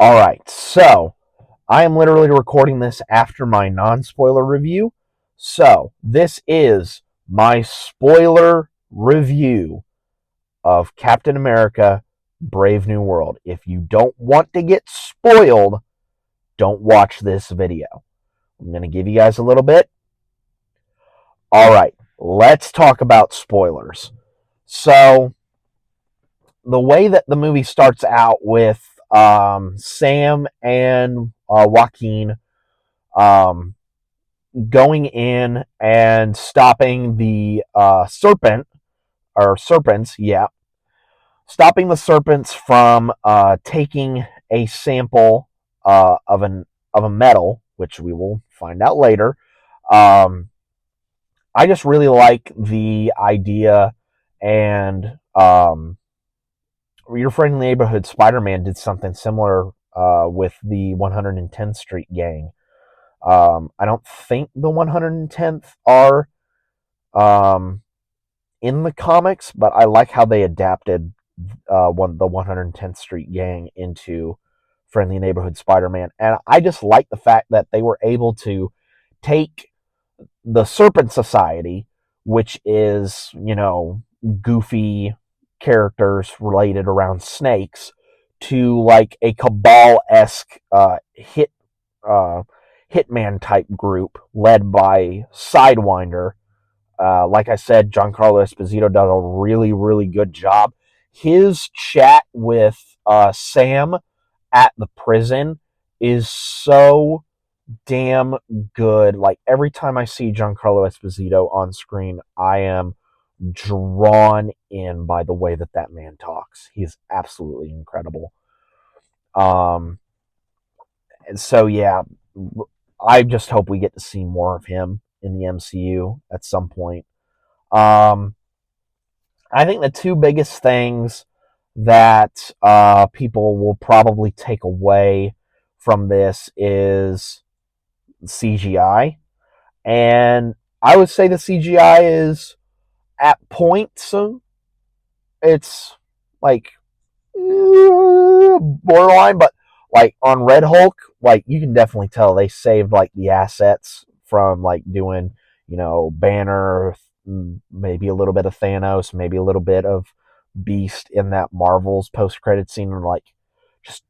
All right, so I am literally recording this after my non-spoiler review. So this is my spoiler review of Captain America: Brave New World. If you don't want to get spoiled, don't watch this video. I'm going to give you guys a little bit. All right, let's talk about spoilers. So the way that the movie starts out with Sam and Joaquin um, going in and stopping the serpents, yeah, stopping the serpents from taking a sample of a metal, which we will find out later. Um, I just really like the idea, and your friendly neighborhood Spider-Man did something similar with the 110th Street gang. I don't think the 110th are um, in the comics, but I like how they adapted the 110th Street gang into Friendly Neighborhood Spider-Man, and I just like the fact that they were able to take the Serpent Society, which is goofy characters related around snakes, to like a Cabal-esque uh, hitman type group led by Sidewinder. Like I said, Giancarlo Esposito does a really, really good job. His chat with Sam at the prison is so damn good. Like every time I see Giancarlo Esposito on screen, I am drawn in by the way that that man talks. He's absolutely incredible. Um, and so yeah, I just hope we get to see more of him in the MCU at some point. Um, I think the two biggest things that people will probably take away from this is CGI, and I would say the CGI is at points. It's like borderline, but like on Red Hulk, like you can definitely tell they saved like the assets from like doing, Banner, maybe a little bit of Thanos, maybe a little bit of Beast in that Marvel's post credit scene, and like just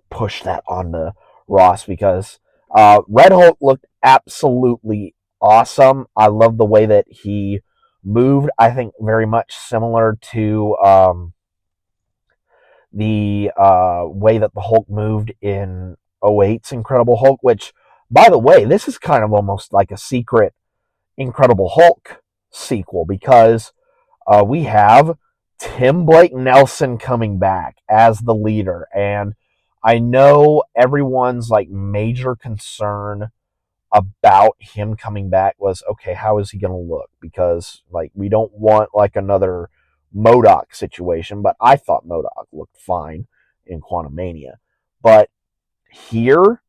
push that onto Ross because Red Hulk looked absolutely awesome. I love the way that he moved. I think very much similar to the way that the Hulk moved in '08's Incredible Hulk, which, by the way, this is kind of almost like a secret Incredible Hulk sequel because we have Tim Blake Nelson coming back as the leader. And I know everyone's like major concern about him coming back was, okay, how is he going to look? Because like we don't want like another MODOK situation, but I thought MODOK looked fine in Quantumania. But here,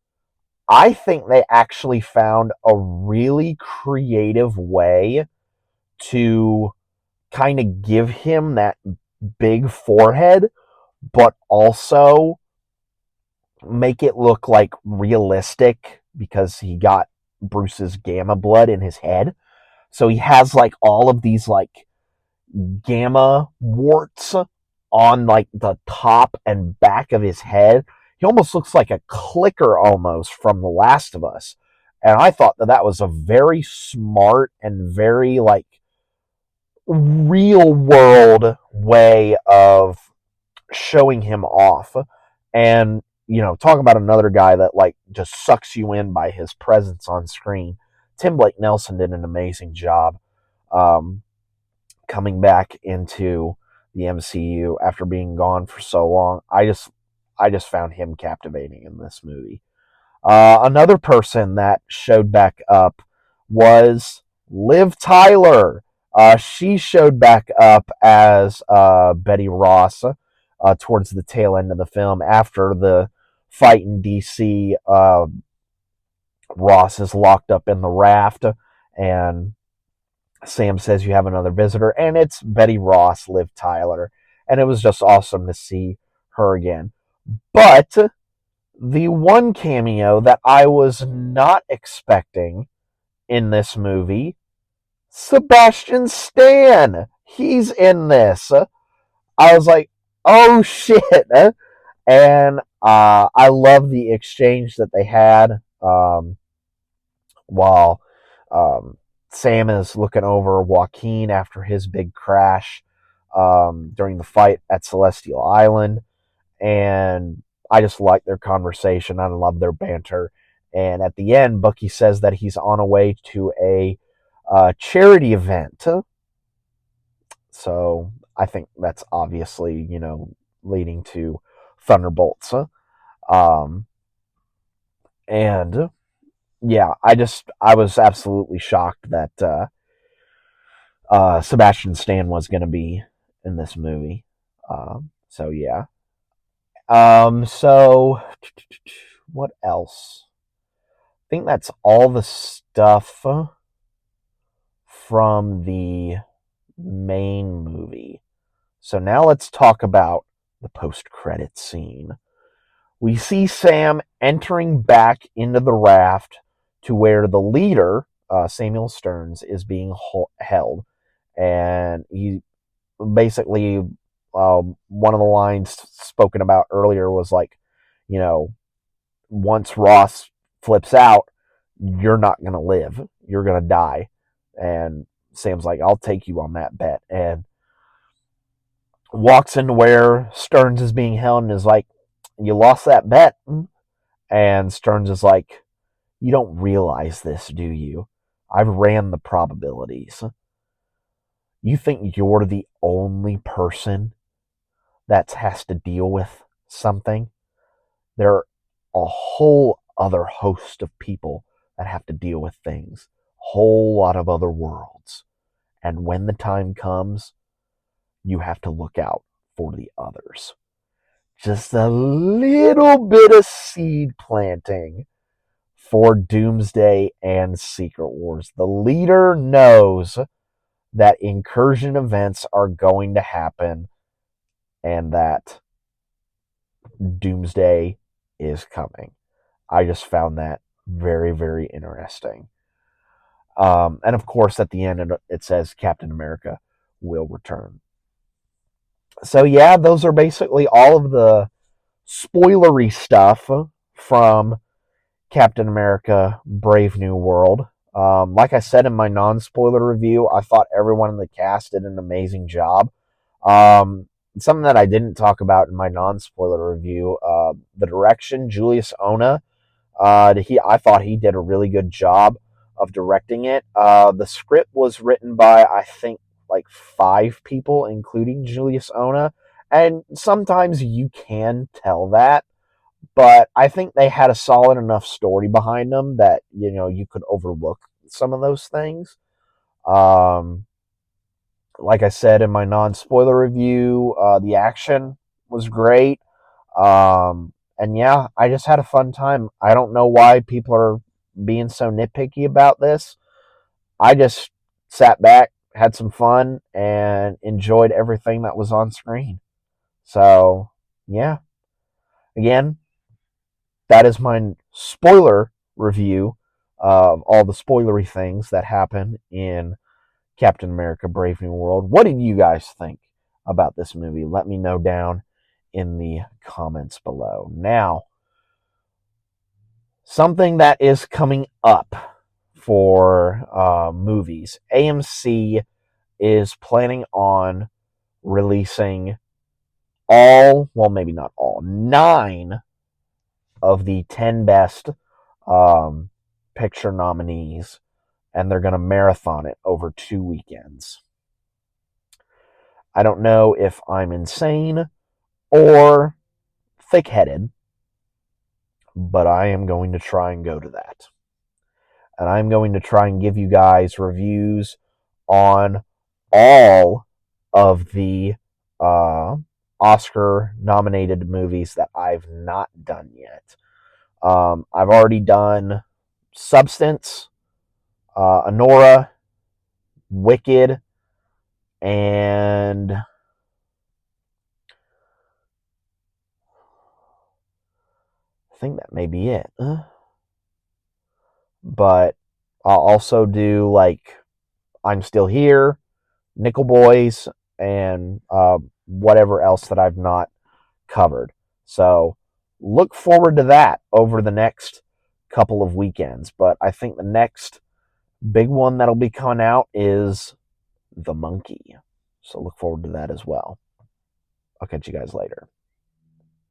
I think they actually found a really creative way to kind of give him that big forehead, but also make it look like realistic because he got Bruce's gamma blood in his head. So he has like all of these like gamma warts on like the top and back of his head. He almost looks like a clicker almost from The Last of Us. And I thought that that was a very smart and very like real world way of showing him off. And talk about another guy that like just sucks you in by his presence on screen. Tim Blake Nelson did an amazing job um, coming back into the MCU after being gone for so long. I just found him captivating in this movie. Another person that showed back up was Liv Tyler. She showed back up as Betty Ross towards the tail end of the film after the fight in DC. Ross is locked up in the raft, and Sam says, "You have another visitor," and it's Betty Ross, Liv Tyler, and it was just awesome to see her again. But the one cameo that I was not expecting in this movie, Sebastian Stan. He's in this. I was like, oh shit. And I love the exchange that they had while Sam is looking over Joaquin after his big crash during the fight at Celestial Island. And I just like their conversation. I love their banter. And at the end, Bucky says that he's on a way to a charity event. So I think that's obviously, leading to Thunderbolts. Um, and yeah, I was absolutely shocked that Sebastian Stan was going to be in this movie. So yeah. So what else? I think that's all the stuff from the main movie. So now let's talk about the post-credit scene. We see Sam entering back into the raft to where the leader, Samuel Stearns, is being held. And he basically, one of the lines spoken about earlier was like, you know, once Ross flips out, you're not going to live. You're going to die. And Sam's like, I'll take you on that bet. And walks into where Stearns is being held and is like, you lost that bet. And Stearns is like, you don't realize this, do you? I've ran the probabilities. You think you're the only person that has to deal with something? There are a whole other host of people that have to deal with things, a whole lot of other worlds. And when the time comes, you have to look out for the others. Just a little bit of seed planting for Doomsday and Secret Wars. The leader knows that incursion events are going to happen and that Doomsday is coming. I just found that very, very interesting. And of course, at the end, it says Captain America will return. So, yeah, those are basically all of the spoilery stuff from Captain America Brave New World. Like I said in my non spoiler review, I thought everyone in the cast did an amazing job. Something that I didn't talk about in my non spoiler review, the direction, Julius Ona. I thought he did a really good job of directing it. The script was written by, I think, like 5 people, including Julius Ona. And sometimes you can tell that, but I think they had a solid enough story behind them that, you could overlook some of those things. Like I said in my non-spoiler review, the action was great. And yeah, I just had a fun time. I don't know why people are being so nitpicky about this. I just sat back, had some fun, and enjoyed everything that was on screen. So, yeah. Again, that is my spoiler review of all the spoilery things that happen in Captain America Brave New World. What did you guys think about this movie? Let me know down in the comments below. Now, something that is coming up for movies. AMC is planning on releasing maybe not all, 9 of the 10 best picture nominees, and they're going to marathon it over 2 weekends. I don't know if I'm insane or thick-headed, but I am going to try and go to that. And I'm going to try and give you guys reviews on all of the Oscar-nominated movies that I've not done yet. I've already done Substance, Anora, Wicked, and think that may be it. But I'll also do like I'm Still Here, Nickel Boys, and whatever else that I've not covered. So look forward to that over the next couple of weekends. But I think the next big one that'll be coming out is The Monkey. So look forward to that as well. I'll catch you guys later.